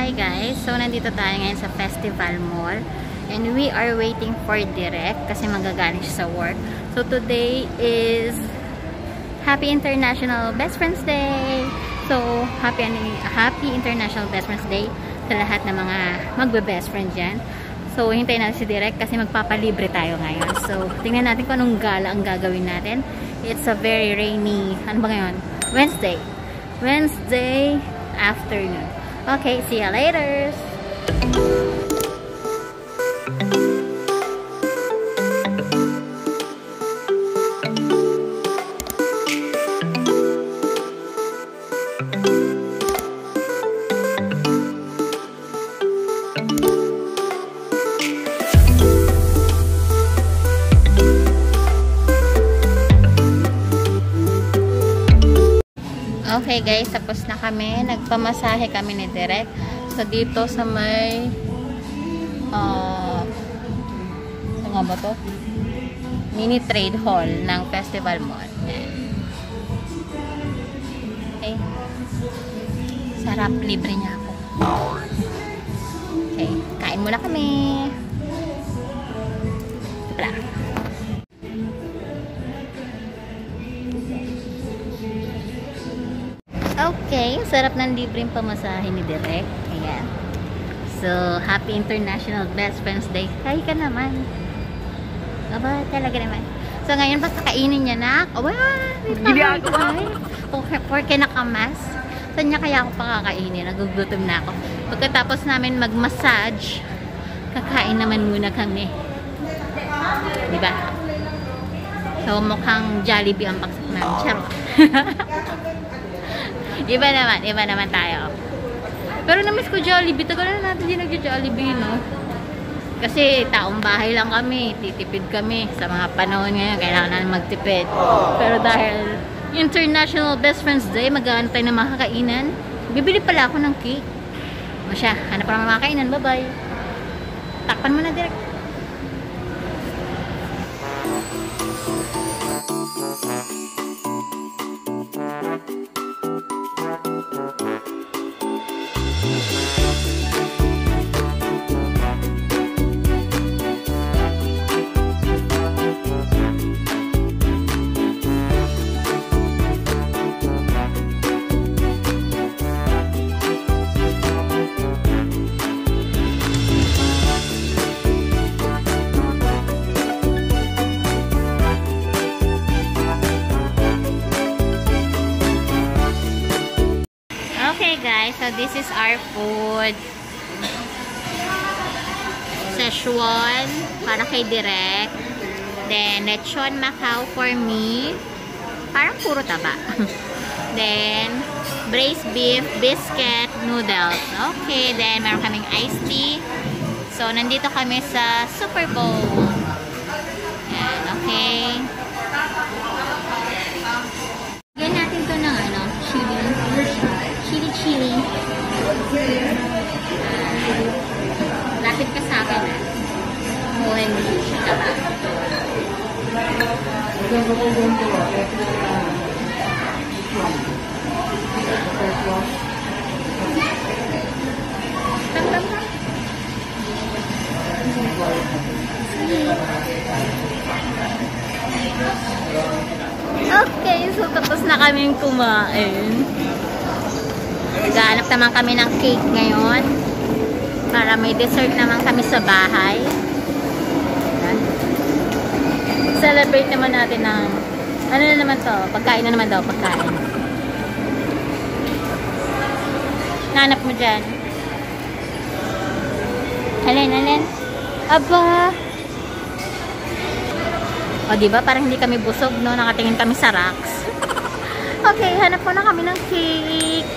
Hi guys, so nandito tayo ngayon sa Festival Mall and we are waiting for Direk kasi magagaling siya sa work. So today is Happy International Bestfriends Day. So happy International Bestfriends Day sa lahat ng mga magbe-bestfriend dyan. So hintayin natin si Direk kasi magpapalibre tayo ngayon. So tingnan natin kung anong gala ang gagawin natin. It's a very rainy, ano ba ngayon? Wednesday afternoon. Okay, see you later. Okay guys, tapos na kami. Nagpamasahe kami ni Direk. So dito sa may ano nga ba to? Mini trade hall ng Festival Mall. Okay. Sarap, libre niya ako. Okay, kain muna kami. Blah. Okay, sarap ng libreng pamasahe ni Direk. Ayan. So, Happy International Bestfriends Day. Hi ka naman. Aba, talaga naman. So, ngayon pa kakainin niya na. Aba, porque nakamas. Saan niya kaya ako pakakainin? Nagugutom na ako. Pagkatapos namin mag-massage, kakain naman muna kami. Diba? So, mukhang Jollibee ang paksak namin. Charot. Iba naman tayo. Pero na-miss ko Jollibee. Tagal na natin din nag-Jollibee, no? Kasi taong bahay lang kami. Titipid kami. Sa mga panahon ngayon, kailangan natin magtipid. Pero dahil International Bestfriends Day, maghahanap tayo ng mga kakainan. Bibili pala ako ng cake. O siya, hanap pa ng mga kakainan. Bye-bye. Takpan mo na direct. Guys, so this is our food. Szechuan para kay Direk. Then lechon Macau for me. Parang puro taba. Then braised beef, biscuit, noodles. Okay, then meron kaming iced tea. So nandito kami sa Super Bowl. Yan, okay. Yan natin to ng ano, chili. Lapit ka sa akin. Muhin mo siya ka ba? Okay, so tapos na kaming kumain. Naghahanap naman kami ng cake ngayon para may dessert naman kami sa bahay. Celebrate naman natin ng ano na naman to, pagkain na naman daw, pagkain. Nahanap mo dyan. Alin? Aba! O diba, parang hindi kami busog, no? Nakatingin kami sa racks. Okay, hanap mo na kami ng cake.